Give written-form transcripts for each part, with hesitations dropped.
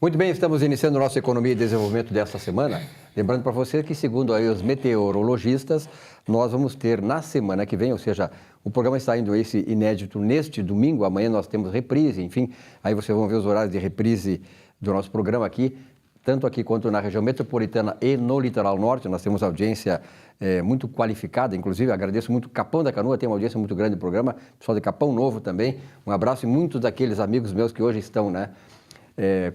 Muito bem, estamos iniciando o nosso Economia e Desenvolvimento desta semana. Lembrando para você que, segundo aí os meteorologistas, nós vamos ter na semana que vem, ou seja, o programa está indo esse inédito neste domingo, amanhã nós temos reprise, enfim, aí vocês vão ver os horários de reprise do nosso programa aqui, tanto aqui quanto na região metropolitana e no litoral norte. Nós temos audiência muito qualificada, inclusive agradeço muito Capão da Canoa, tem uma audiência muito grande no programa, pessoal de Capão Novo também, um abraço e muitos daqueles amigos meus que hoje estão,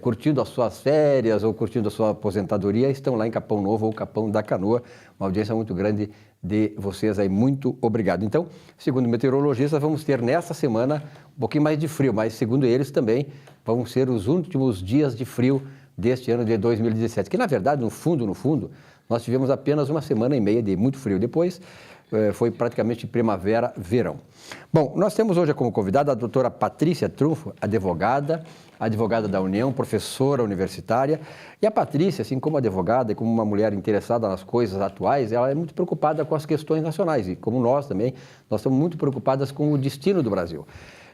curtindo as suas férias ou curtindo a sua aposentadoria, estão lá em Capão Novo ou Capão da Canoa, uma audiência muito grande de vocês aí, muito obrigado. Então, segundo meteorologistas, vamos ter nesta semana um pouquinho mais de frio, mas segundo eles também vão ser os últimos dias de frio deste ano de 2017, que na verdade, no fundo, nós tivemos apenas uma semana e meia de muito frio, depois foi praticamente primavera, verão. Bom, nós temos hoje como convidada a doutora Patrícia Trunfo, advogada da União, professora universitária. E a Patrícia, assim como advogada e como uma mulher interessada nas coisas atuais, ela é muito preocupada com as questões nacionais. E como nós também, nós estamos muito preocupadas com o destino do Brasil.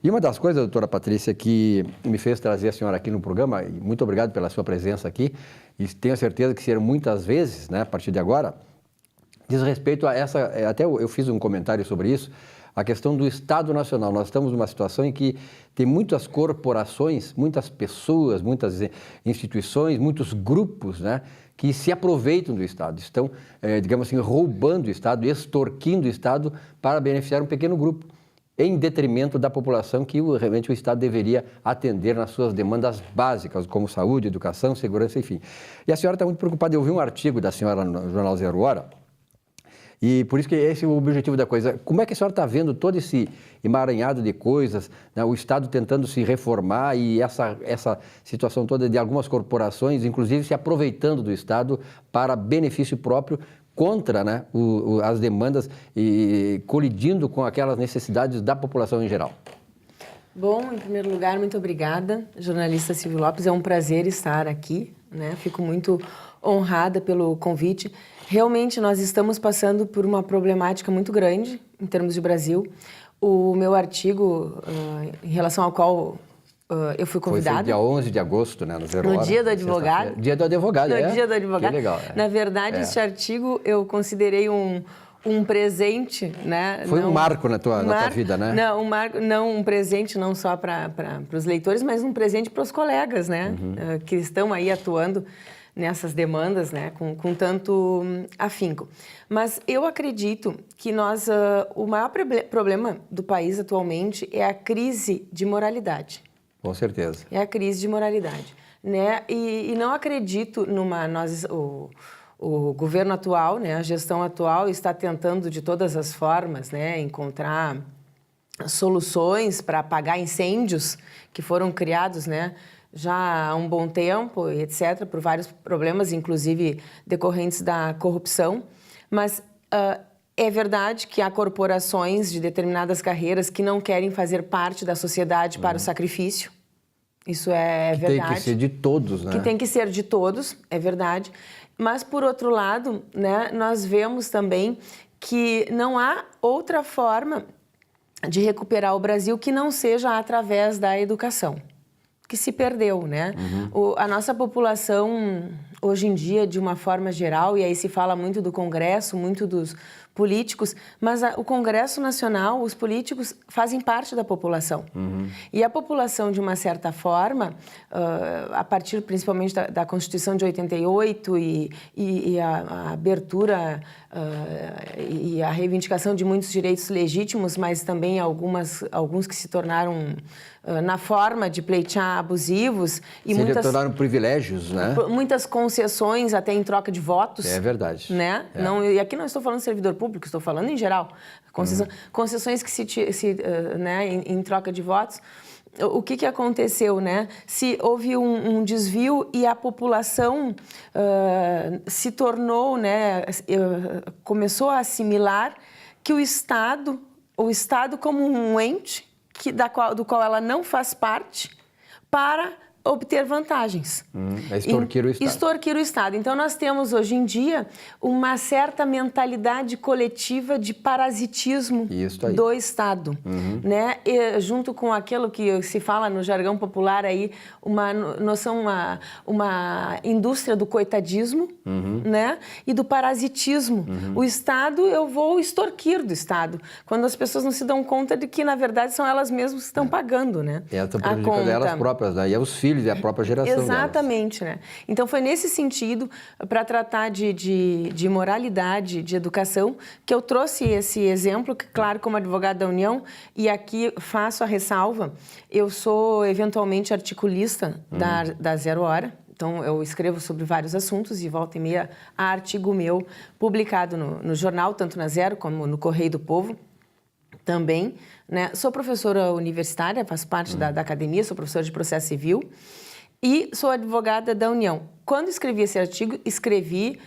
E uma das coisas, doutora Patrícia, que me fez trazer a senhora aqui no programa, e muito obrigado pela sua presença aqui, e tenho certeza que serão muitas vezes, a partir de agora, diz respeito a essa, até eu fiz um comentário sobre isso, a questão do Estado Nacional. Nós estamos numa situação em que tem muitas corporações, muitas pessoas, muitas instituições, muitos grupos, que se aproveitam do Estado, estão, digamos assim, roubando o Estado, extorquindo o Estado para beneficiar um pequeno grupo, em detrimento da população que realmente o Estado deveria atender nas suas demandas básicas, como saúde, educação, segurança, enfim. E a senhora está muito preocupada, eu vi um artigo da senhora no Jornal Zero Hora, e por isso que esse é o objetivo da coisa. Como é que a senhora está vendo todo esse emaranhado de coisas, o Estado tentando se reformar e essa situação toda de algumas corporações, inclusive se aproveitando do Estado para benefício próprio, contra as demandas e colidindo com aquelas necessidades da população em geral? Bom, em primeiro lugar, muito obrigada, jornalista Silvio Lopes. É um prazer estar aqui, Fico muito honrada pelo convite. Realmente, nós estamos passando por uma problemática muito grande em termos de Brasil. O meu artigo, em relação ao qual eu fui convidada... Foi dia 11 de agosto, no Zero Hora. No Dia do Advogado. Dia do Advogado, No Dia do Advogado. Que legal. Na verdade, este artigo eu considerei um presente, Foi um marco na tua vida, Não, um presente não só para os leitores, mas um presente para os colegas, que estão aí atuando nessas demandas, com tanto afinco. Mas eu acredito que o maior problema do país atualmente é a crise de moralidade. Com certeza. É a crise de moralidade, E não acredito o governo atual, a gestão atual está tentando de todas as formas, encontrar soluções para apagar incêndios que foram criados, já há um bom tempo, etc., por vários problemas, inclusive decorrentes da corrupção. Mas é verdade que há corporações de determinadas carreiras que não querem fazer parte da sociedade para o sacrifício. Isso é verdade. Tem que ser de todos, Que tem que ser de todos, é verdade. Mas, por outro lado, nós vemos também que não há outra forma de recuperar o Brasil que não seja através da educação, que se perdeu, A nossa população, hoje em dia, de uma forma geral, e aí se fala muito do Congresso, muito dos políticos, mas o Congresso Nacional, os políticos fazem parte da população. E a população, de uma certa forma, a partir principalmente da Constituição de 88 e a abertura e a reivindicação de muitos direitos legítimos, mas também alguns que se tornaram na forma de pleitear abusivos e se tornaram privilégios, muitas concessões até em troca de votos. É verdade. Não, e aqui não estou falando de servidor público, estou falando em geral. Concessões que em troca de votos. O que aconteceu, Se houve um desvio e a população se tornou, começou a assimilar que o Estado como um ente do qual ela não faz parte, para obter vantagens. É extorquir o Estado. Extorquir o Estado. Então, nós temos hoje em dia uma certa mentalidade coletiva de parasitismo do Estado, né? E, junto com aquilo que se fala no jargão popular aí, uma noção, uma indústria do coitadismo, né? E do parasitismo. O Estado, eu vou extorquir do Estado, quando as pessoas não se dão conta de que, na verdade, são elas mesmas que estão pagando, né? E elas estão prejudicando elas próprias, né? E é os filhos, é a própria geração Exatamente, né? Então, foi nesse sentido, para tratar de moralidade, de educação, que eu trouxe esse exemplo, que, claro, como advogada da União, e aqui faço a ressalva, eu sou, eventualmente, articulista da Zero Hora. Então, eu escrevo sobre vários assuntos e volta e meia há artigo meu publicado no jornal, tanto na Zero como no Correio do Povo também, né? Sou professora universitária, faço parte da academia, sou professora de processo civil e sou advogada da União. Quando escrevi esse artigo, escrevi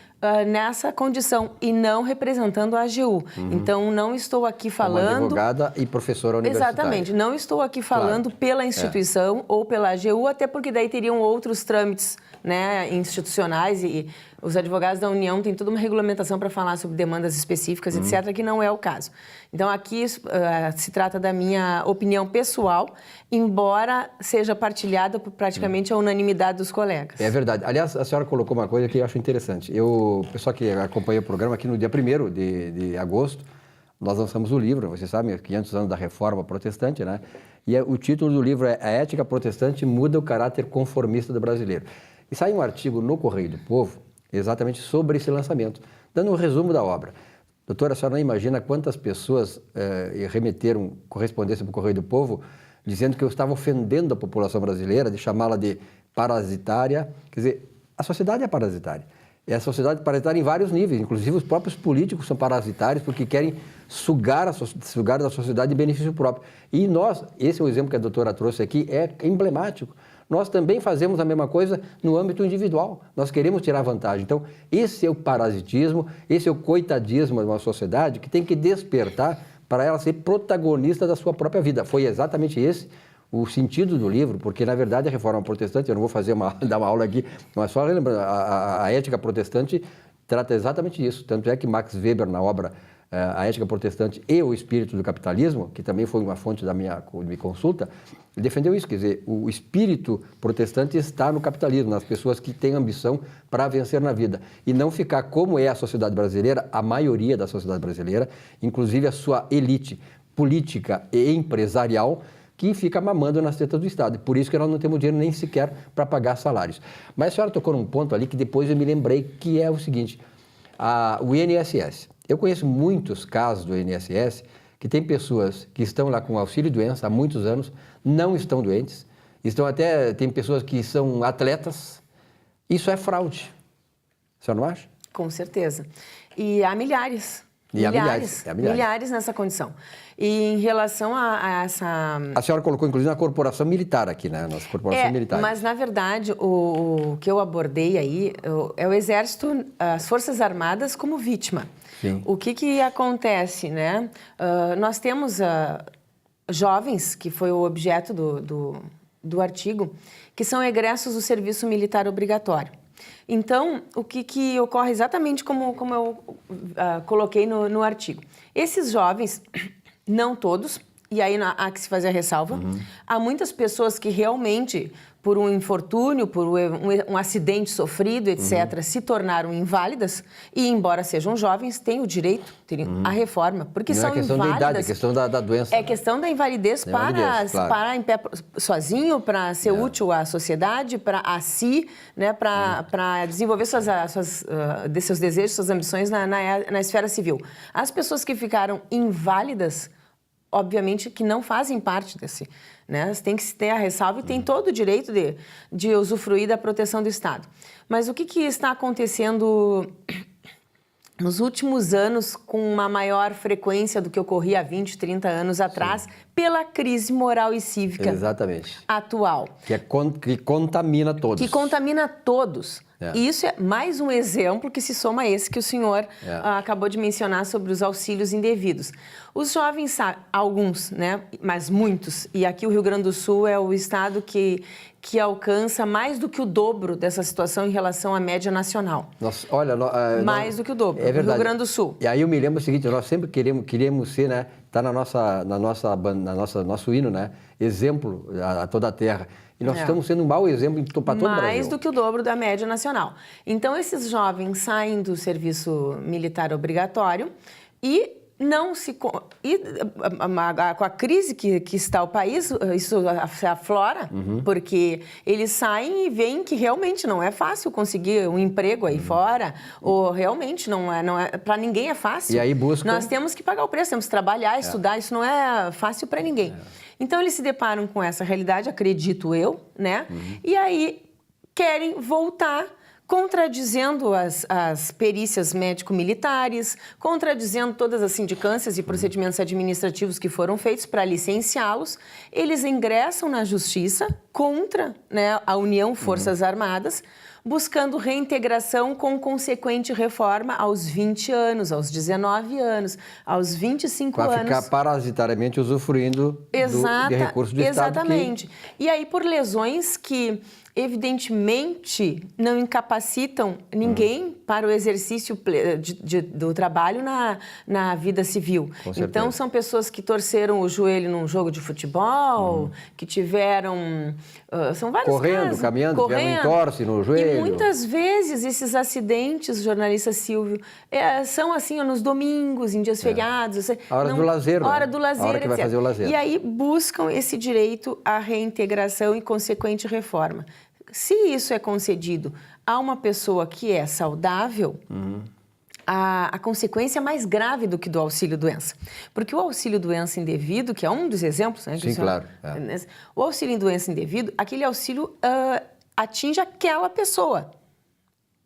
nessa condição e não representando a AGU. Então, não estou aqui falando... Como advogada e professora universitária. Exatamente. Não estou aqui falando pela instituição ou pela AGU, até porque daí teriam outros trâmites, né, institucionais e os advogados da União têm toda uma regulamentação para falar sobre demandas específicas, etc., que não é o caso. Então, aqui se trata da minha opinião pessoal, embora seja partilhada por praticamente a unanimidade dos colegas. É verdade. Aliás, a senhora colocou uma coisa que eu acho interessante. O pessoal que acompanha o programa, aqui no dia 1º de agosto, nós lançamos o livro, vocês sabem, 500 anos da Reforma Protestante, né? E o título do livro é A Ética Protestante Muda o Caráter Conformista do Brasileiro. E sai um artigo no Correio do Povo, exatamente sobre esse lançamento, dando um resumo da obra. Doutora, a senhora não imagina quantas pessoas remeteram correspondência para o Correio do Povo dizendo que eu estava ofendendo a população brasileira, de chamá-la de parasitária. Quer dizer, a sociedade é parasitária. É a sociedade parasitária em vários níveis, inclusive os próprios políticos são parasitários porque querem sugar da sociedade em benefício próprio. E nós, esse é o exemplo que a doutora trouxe aqui, é emblemático. Nós também fazemos a mesma coisa no âmbito individual. Nós queremos tirar vantagem. Então, esse é o parasitismo, esse é o coitadismo de uma sociedade que tem que despertar para ela ser protagonista da sua própria vida. Foi exatamente esse o sentido do livro, porque, na verdade, a Reforma Protestante, eu não vou dar uma aula aqui, mas só lembrando, a ética protestante trata exatamente disso. Tanto é que Max Weber, na obra A Ética Protestante e o Espírito do Capitalismo, que também foi uma fonte da minha consulta, defendeu isso, quer dizer, o espírito protestante está no capitalismo, nas pessoas que têm ambição para vencer na vida. E não ficar como é a sociedade brasileira, a maioria da sociedade brasileira, inclusive a sua elite política e empresarial, que fica mamando nas tetas do Estado. Por isso que nós não temos dinheiro nem sequer para pagar salários. Mas a senhora tocou num ponto ali que depois eu me lembrei, que é o seguinte, o INSS. Eu conheço muitos casos do INSS que tem pessoas que estão lá com auxílio-doença há muitos anos, não estão doentes, tem pessoas que são atletas. Isso é fraude. A senhora não acha? Com certeza. E há milhares. Milhares nessa condição. E em relação a essa... A senhora colocou, inclusive, na corporação militar aqui, né? Nossa corporação militar. Mas, na verdade, o que eu abordei aí é o Exército, as Forças Armadas como vítima. Sim. O que acontece, né? Nós temos jovens, que foi o objeto do artigo, que são egressos do serviço militar obrigatório. Então, o que ocorre exatamente como eu coloquei no artigo. Esses jovens, não todos, e aí há que se fazer a ressalva, há muitas pessoas que realmente, por um infortúnio, por um acidente sofrido, etc., se tornaram inválidas e, embora sejam jovens, têm o direito, teriam a reforma, porque são inválidas. Não é questão da idade, é questão da doença. É questão da invalidez para parar em pé sozinho, para ser útil à sociedade, para si, né, para desenvolver seus desejos, suas ambições na esfera civil. As pessoas que ficaram inválidas, obviamente que não fazem parte desse, né? Tem que ter a ressalva e tem todo o direito de usufruir da proteção do Estado. Mas o que está acontecendo nos últimos anos com uma maior frequência do que ocorria há 20, 30 anos atrás, pela crise moral e cívica Exatamente. atual? Que contamina todos. Que contamina todos. Isso é mais um exemplo que se soma a esse que o senhor acabou de mencionar sobre os auxílios indevidos. Os jovens, alguns, né, mas muitos, e aqui o Rio Grande do Sul é o estado que alcança mais do que o dobro dessa situação em relação à média nacional. Nossa, olha, mais do que o dobro, é verdade. Rio Grande do Sul. E aí eu me lembro o seguinte, nós sempre queremos ser, né, tá nosso hino, né, exemplo a toda a terra. E nós estamos sendo um mau exemplo para todo o Brasil. Mais do que o dobro da média nacional. Então, esses jovens saem do serviço militar obrigatório e não se... com a crise que está o país, isso se aflora, porque eles saem e veem que realmente não é fácil conseguir um emprego aí fora, ou realmente não é para ninguém é fácil. E aí buscam... Nós temos que pagar o preço, temos que trabalhar, estudar, isso não é fácil para ninguém. Então, eles se deparam com essa realidade, acredito eu, né? E aí querem voltar, contradizendo as perícias médico-militares, contradizendo todas as sindicâncias e procedimentos administrativos que foram feitos para licenciá-los. Eles ingressam na justiça contra, né, a União Forças Armadas, buscando reintegração com consequente reforma aos 20 anos, aos 19 anos, aos 25 anos. Para ficar parasitariamente usufruindo de recursos do Estado. Exatamente. E aí, por lesões que, evidentemente, não incapacitam ninguém para o exercício do trabalho na vida civil. Então, são pessoas que torceram o joelho num jogo de futebol, que tiveram... são vários casos. Caminhando, tiveram um entorse no joelho. E muitas vezes esses acidentes, jornalista Silvio, são assim nos domingos, em dias feriados. A hora do lazer, né? Hora do lazer, a hora que vai fazer o lazer. E aí buscam esse direito à reintegração e consequente reforma. Se isso é concedido a uma pessoa que é saudável, a consequência é mais grave do que do auxílio-doença. Porque o auxílio-doença indevido, que é um dos exemplos... Né, sim, claro. O auxílio-doença indevido, aquele auxílio atinge aquela pessoa,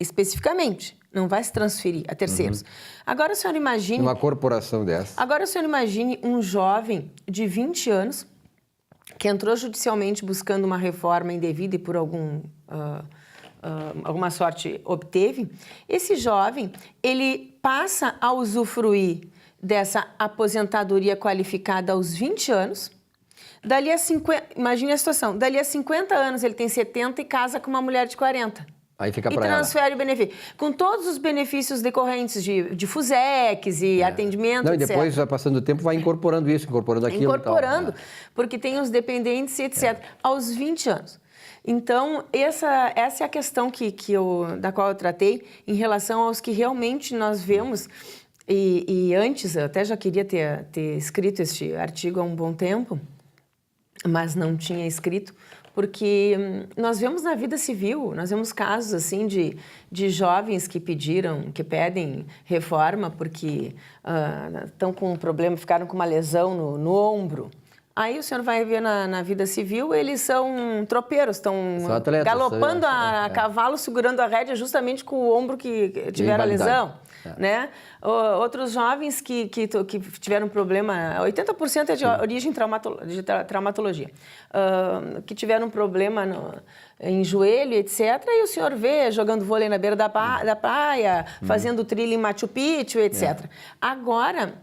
especificamente. Não vai se transferir a terceiros. Agora, o senhor imagine... Uma corporação dessa. Agora, o senhor imagine um jovem de 20 anos que entrou judicialmente buscando uma reforma indevida e por alguma sorte obteve. Esse jovem, ele passa a usufruir dessa aposentadoria qualificada aos 20 anos. Dali a 50, imagine a situação, dali a 50 anos ele tem 70 e casa com uma mulher de 40. Aí fica para ela. E transfere o benefício. Com todos os benefícios decorrentes de FUSECs e atendimento, etc. E depois, vai passando o tempo, vai incorporando isso, incorporando aquilo. Incorporando, porque tem os dependentes, etc. Aos 20 anos. Então, essa é a questão da qual eu tratei em relação aos que realmente nós vemos. E antes, eu até já queria ter escrito este artigo há um bom tempo, mas não tinha escrito, porque nós vemos na vida civil, nós vemos casos assim de jovens que pedem reforma porque estão com um problema, ficaram com uma lesão no ombro. Aí o senhor vai ver na vida civil, eles são tropeiros, estão galopando a cavalo, segurando a rédea justamente com o ombro que tiveram a lesão. Né? Outros jovens que tiveram problema, 80% é de origem de traumatologia, que tiveram problema em joelho, etc. E o senhor vê jogando vôlei na beira da praia, fazendo trilha em Machu Picchu, etc. Agora,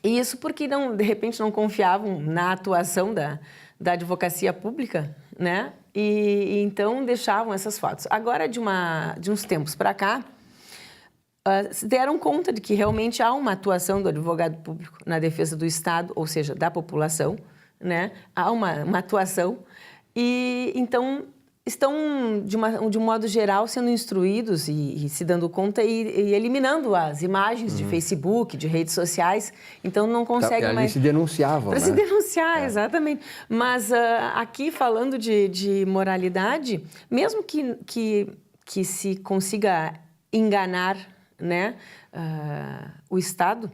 isso porque de repente não confiavam na atuação da advocacia pública, né? E então deixavam essas fotos. Agora, de uns tempos para cá, se deram conta de que realmente há uma atuação do advogado público na defesa do Estado, ou seja, da população, né? Há uma atuação e então estão, de um modo geral, sendo instruídos e se dando conta e eliminando as imagens de Facebook, de redes sociais. Então, não conseguem mais... Eles se denunciavam, Para se denunciar, exatamente. Mas aqui, falando de moralidade, mesmo que se consiga enganar, né, o Estado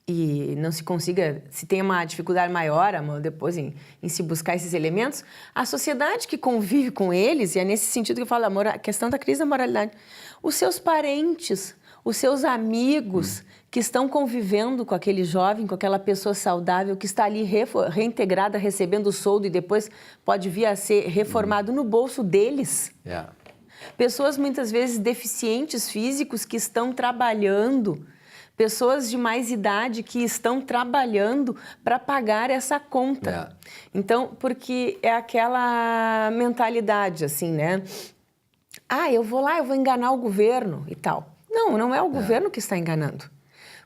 e não se consiga, se tem uma dificuldade maior depois em se buscar esses elementos, a sociedade que convive com eles, e é nesse sentido que eu falo, a questão da crise da moralidade, os seus parentes, os seus amigos que estão convivendo com aquele jovem, com aquela pessoa saudável que está ali reintegrada, recebendo o soldo e depois pode vir a ser reformado no bolso deles. Pessoas muitas vezes deficientes físicos que estão trabalhando, pessoas de mais idade que estão trabalhando para pagar essa conta. Então, porque é aquela mentalidade assim, né? Ah, eu vou lá, eu vou enganar o governo e tal. Não, não é o governo que está enganando.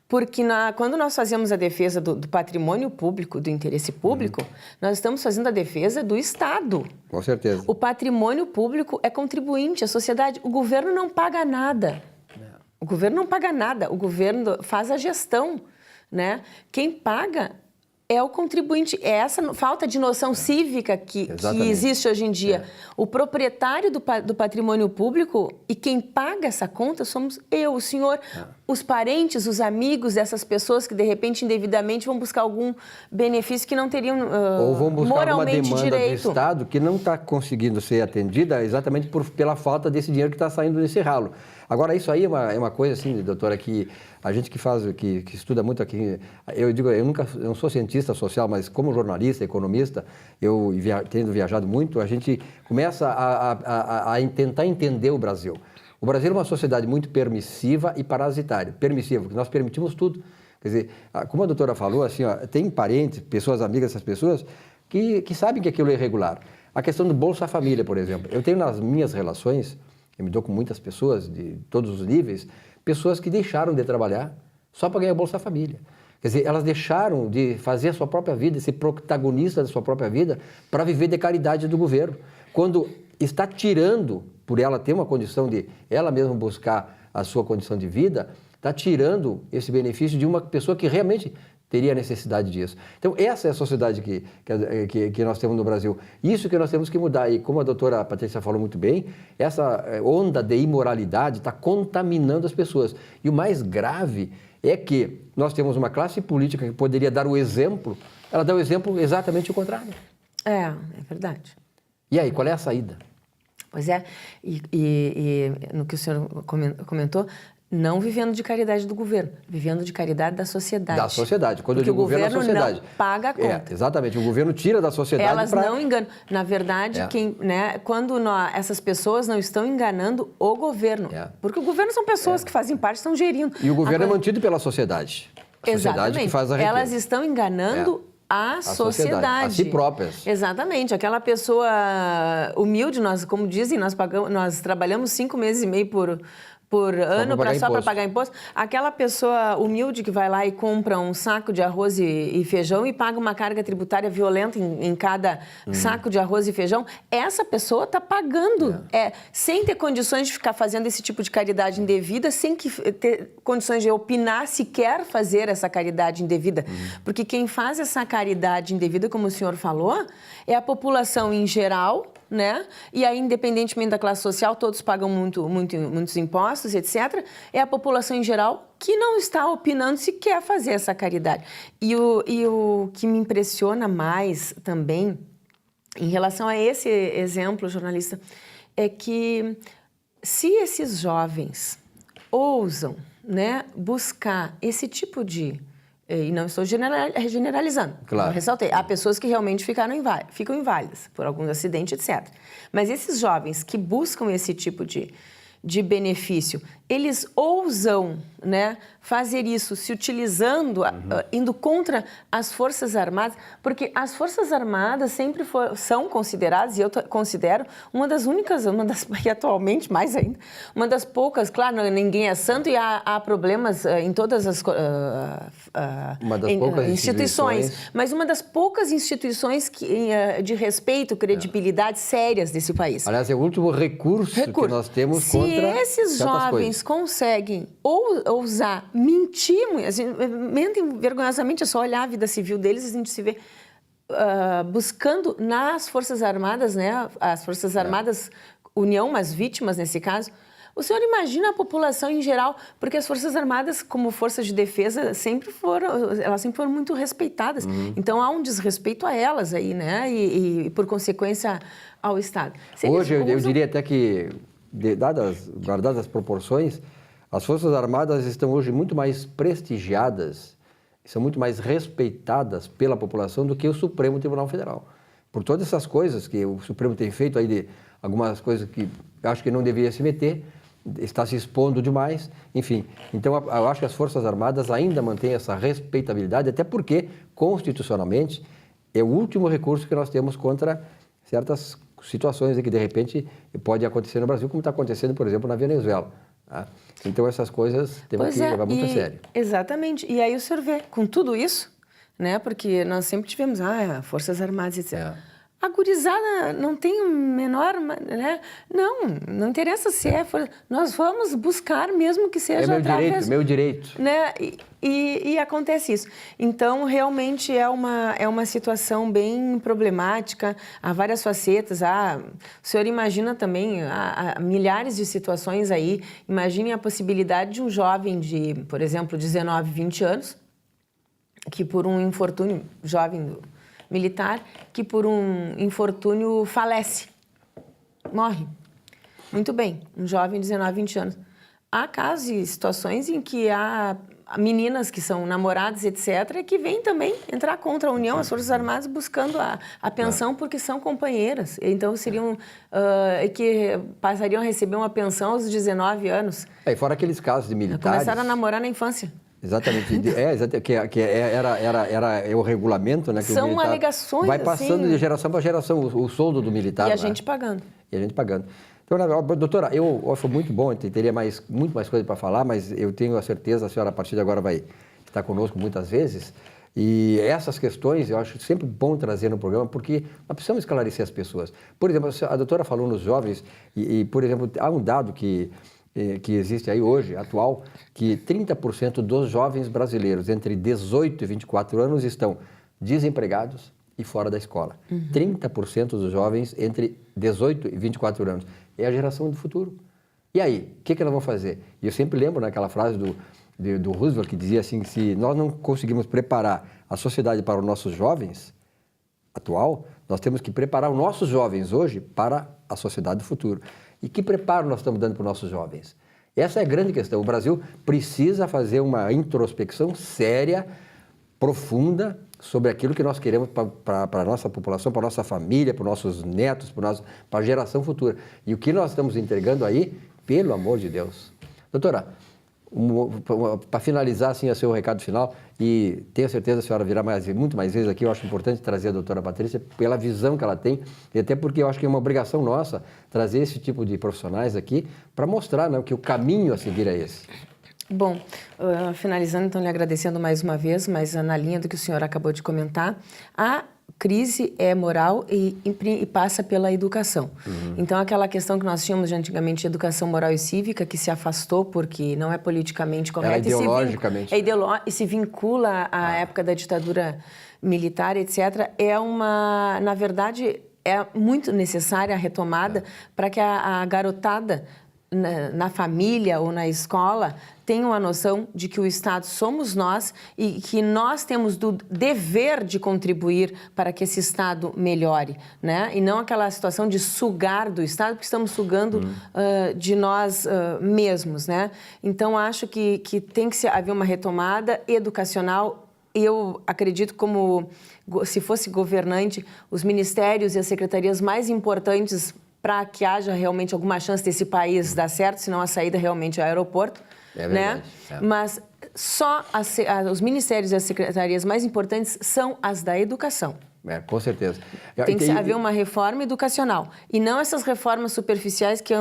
Porque quando nós fazemos a defesa do patrimônio público, do interesse público, nós estamos fazendo a defesa do Estado. Com certeza. O patrimônio público é contribuinte, a sociedade. O governo não paga nada. O governo não paga nada, o governo faz a gestão, né? Quem paga é o contribuinte. É essa falta de noção cívica que existe hoje em dia. O proprietário do patrimônio público e quem paga essa conta somos eu, o senhor, os parentes, os amigos dessas pessoas que, de repente, indevidamente vão buscar algum benefício que não teriam ou vão buscar moralmente alguma demanda direito. do Estado que não está conseguindo ser atendida exatamente pela falta desse dinheiro que está saindo desse ralo. Agora, isso aí é uma coisa, assim, doutora, que a gente que estuda muito aqui, eu digo, eu não sou cientista social, mas como jornalista, economista, eu tendo viajado muito, a gente começa a tentar entender o Brasil. O Brasil é uma sociedade muito permissiva e parasitária. Permissiva, porque nós permitimos tudo. Quer dizer, como a doutora falou, assim, ó, tem parentes, pessoas amigas dessas pessoas, que sabem que aquilo é irregular. A questão do Bolsa Família, por exemplo. Eu tenho nas minhas relações, eu me dou com muitas pessoas de todos os níveis, pessoas que deixaram de trabalhar só para ganhar Bolsa Família. Quer dizer, elas deixaram de fazer a sua própria vida, ser protagonista da sua própria vida, para viver de caridade do governo. Quando está tirando, por ela ter uma condição de ela mesma buscar a sua condição de vida, está tirando esse benefício de uma pessoa que realmente teria necessidade disso. Então, essa é a sociedade que nós temos no Brasil. Isso que nós temos que mudar. E como a doutora Patrícia falou muito bem, essa onda de imoralidade está contaminando as pessoas. E o mais grave é que nós temos uma classe política que poderia dar o exemplo, ela dá o exemplo exatamente o contrário. É verdade. E aí, qual é a saída? Pois é, e no que o senhor comentou, não vivendo de caridade do governo, vivendo de caridade da sociedade. Da sociedade. Quando porque eu digo governo, é a sociedade. Não paga a conta. Exatamente. O governo tira da sociedade. Elas não enganam. Na verdade, quando essas pessoas não estão enganando o governo. Porque o governo são pessoas que fazem parte, estão gerindo. E o governo é mantido pela sociedade. A sociedade que faz a riqueza. Elas estão enganando a sociedade. A si próprias. Exatamente. Aquela pessoa humilde, como dizem, nós trabalhamos 5 meses e meio por ano só para pagar imposto. Aquela pessoa humilde que vai lá e compra um saco de arroz e feijão e paga uma carga tributária violenta em cada saco de arroz e feijão, essa pessoa está pagando, sem ter condições de ficar fazendo esse tipo de caridade indevida, sem ter condições de opinar se quer fazer essa caridade indevida. Porque quem faz essa caridade indevida, como o senhor falou, é a população em geral, né? E aí, independentemente da classe social, todos pagam muitos impostos, etc. É a população em geral que não está opinando se quer fazer essa caridade. E o que me impressiona mais também, em relação a esse exemplo, jornalista, é que se esses jovens ousam, né, buscar esse tipo de... E não estou generalizando, claro. Eu ressaltei. Há pessoas que realmente ficam inválidas por alguns acidentes, etc. Mas esses jovens que buscam esse tipo de benefício, eles ousam, né, fazer isso se utilizando, indo contra as Forças Armadas, porque as Forças Armadas sempre são consideradas, e eu considero, uma das, e atualmente mais ainda, uma das poucas, claro, ninguém é santo e há problemas em todas as instituições, mas uma das poucas instituições de respeito, credibilidade sérias desse país. Aliás, é o último recurso que nós temos contra Se esses jovens conseguem ousar mentir, mentem vergonhosamente, é só olhar a vida civil deles, a gente se vê buscando nas Forças Armadas, né? As Forças Armadas, união, mas vítimas nesse caso. O senhor imagina a população em geral, porque as Forças Armadas, como forças de defesa, sempre foram muito respeitadas. Então, há um desrespeito a elas aí, né? E por consequência, ao Estado. Hoje, eu diria até que, guardadas as proporções, as Forças Armadas estão hoje muito mais prestigiadas, são muito mais respeitadas pela população do que o Supremo Tribunal Federal, por todas essas coisas que o Supremo tem feito aí, de algumas coisas que eu acho que não deveria se meter, está se expondo demais, enfim. Então, eu acho que as Forças Armadas ainda mantêm essa respeitabilidade, até porque, constitucionalmente, é o último recurso que nós temos contra certas situações que, de repente, pode acontecer no Brasil, como está acontecendo, por exemplo, na Venezuela. Tá? Então, essas coisas temos que levar muito a sério. Exatamente. E aí o senhor vê, com tudo isso, né? Porque nós sempre tivemos, Forças Armadas, etc. A gurizada não tem o menor, né? Não interessa se é, nós vamos buscar mesmo que seja através... meu direito. Né? E acontece isso. Então, realmente é uma situação bem problemática, há várias facetas. O senhor imagina também, há milhares de situações aí. Imagine a possibilidade de um jovem de, por exemplo, 19, 20 anos, que por um infortúnio, jovem militar, que por um infortúnio falece, morre. Muito bem, um jovem de 19, 20 anos. Há casos e situações em que há meninas que são namoradas, etc., que vêm também entrar contra a União, as Forças Armadas, buscando a pensão porque são companheiras. Então, seriam que passariam a receber uma pensão aos 19 anos. E fora aqueles casos de militares... Começaram a namorar na infância. Exatamente, era o regulamento, né? Que são o militar alegações, vai passando de geração para geração o soldo do militar. E a gente pagando. Então, doutora, foi muito bom, teria muito mais coisa para falar, mas eu tenho a certeza, a senhora a partir de agora vai estar conosco muitas vezes, e essas questões eu acho sempre bom trazer no programa, porque nós precisamos esclarecer as pessoas. Por exemplo, a doutora falou nos jovens, por exemplo, há um dado que existe aí hoje, atual, que 30% dos jovens brasileiros entre 18 e 24 anos estão desempregados e fora da escola. 30% dos jovens entre 18 e 24 anos. É a geração do futuro. E aí, o que nós vamos fazer? E eu sempre lembro naquela frase do Roosevelt, que dizia assim, que se nós não conseguimos preparar a sociedade para os nossos jovens atual, nós temos que preparar os nossos jovens hoje para a sociedade do futuro. E que preparo nós estamos dando para os nossos jovens? Essa é a grande questão. O Brasil precisa fazer uma introspecção séria, profunda, sobre aquilo que nós queremos para a nossa população, para a nossa família, para os nossos netos, para a geração futura. E o que nós estamos entregando aí, pelo amor de Deus. Doutora, para finalizar assim, o seu recado final, e tenho certeza que a senhora virá muito mais vezes aqui, eu acho importante trazer a doutora Patrícia pela visão que ela tem, e até porque eu acho que é uma obrigação nossa trazer esse tipo de profissionais aqui para mostrar, né, que o caminho a seguir é esse. Bom, finalizando, então, lhe agradecendo mais uma vez, mas na linha do que o senhor acabou de comentar, a crise é moral e passa pela educação. Então, aquela questão que nós tínhamos de antigamente, educação moral e cívica, que se afastou porque não é politicamente correta. Ideologicamente. E se vincula à época da ditadura militar, etc. Na verdade, é muito necessária a retomada para que a garotada na família ou na escola tenham a noção de que o Estado somos nós e que nós temos do dever de contribuir para que esse Estado melhore, né? E não aquela situação de sugar do Estado, porque estamos sugando de nós mesmos, né? Então, acho que tem que haver uma retomada educacional. Eu acredito, como se fosse governante, os ministérios e as secretarias mais importantes para que haja realmente alguma chance desse país dar certo, senão a saída realmente é o aeroporto. É verdade. Né? Mas só os ministérios e as secretarias mais importantes são as da educação. Com certeza. Tem que haver uma reforma educacional. E não essas reformas superficiais que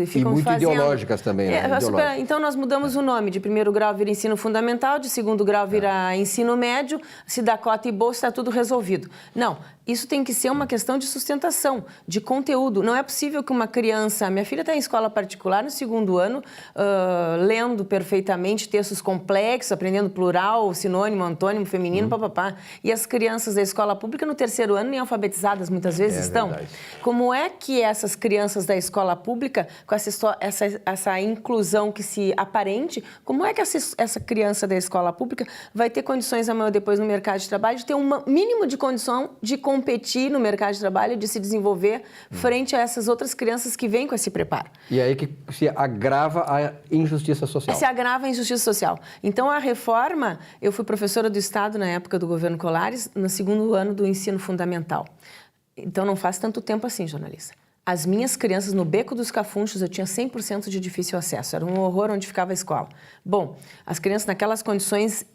ficam muito fazendo... ideológicas também, né? Então, nós mudamos o nome. De primeiro grau vira ensino fundamental, de segundo grau vira ensino médio, se dá cota e bolsa, está tudo resolvido. Não. Isso tem que ser uma questão de sustentação, de conteúdo. Não é possível que uma criança... Minha filha está em escola particular no segundo ano, lendo perfeitamente textos complexos, aprendendo plural, sinônimo, antônimo, feminino, papapá. E as crianças da escola pública no terceiro ano nem alfabetizadas muitas vezes estão. Verdade. Como é que essas crianças da escola pública, com essa inclusão que se aparente, como é que essa criança da escola pública vai ter condições amanhã ou depois no mercado de trabalho de ter um mínimo de condição de competir no mercado de trabalho, de se desenvolver frente a essas outras crianças que vêm com esse preparo? E aí que se agrava a injustiça social. Se agrava a injustiça social. Então, a reforma, eu fui professora do Estado na época do governo Colares, no segundo ano do ensino fundamental. Então, não faz tanto tempo assim, jornalista. As minhas crianças, no Beco dos Cafunchos, eu tinha 100% de difícil acesso. Era um horror onde ficava a escola. Bom, as crianças naquelas condições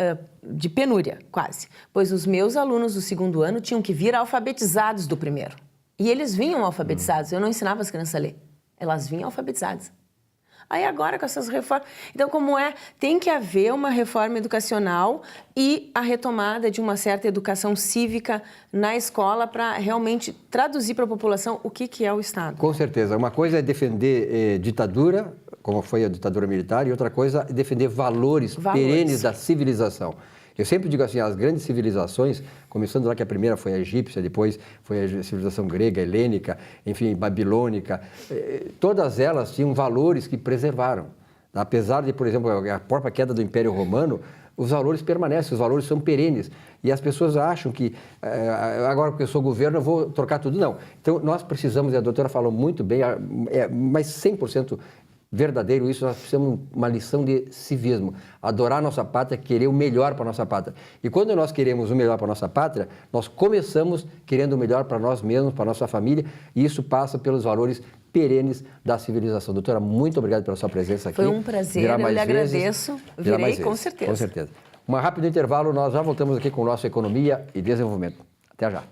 de penúria, quase. Pois os meus alunos do 2º ano tinham que vir alfabetizados do 1º. E eles vinham alfabetizados. Eu não ensinava as crianças a ler. Elas vinham alfabetizadas. Aí agora com essas reformas... Então, como tem que haver uma reforma educacional e a retomada de uma certa educação cívica na escola para realmente traduzir para a população o que é o Estado. Com certeza. Uma coisa é defender ditadura, como foi a ditadura militar, e outra coisa é defender valores perenes da civilização. Eu sempre digo assim, as grandes civilizações, começando lá que a primeira foi a egípcia, depois foi a civilização grega, helênica, enfim, babilônica, todas elas tinham valores que preservaram. Apesar de, por exemplo, a própria queda do Império Romano, os valores permanecem, os valores são perenes. E as pessoas acham que, agora porque eu sou governo, eu vou trocar tudo. Não. Então, nós precisamos, e a doutora falou muito bem, mas 100% verdadeiro isso, nós precisamos de uma lição de civismo, adorar a nossa pátria, querer o melhor para a nossa pátria. E quando nós queremos o melhor para a nossa pátria, nós começamos querendo o melhor para nós mesmos, para a nossa família, e isso passa pelos valores perenes da civilização. Doutora, muito obrigado pela sua presença aqui. Foi um prazer, eu lhe agradeço. Virei com certeza. Com certeza. Um rápido intervalo, nós já voltamos aqui com o nosso Economia e Desenvolvimento. Até já.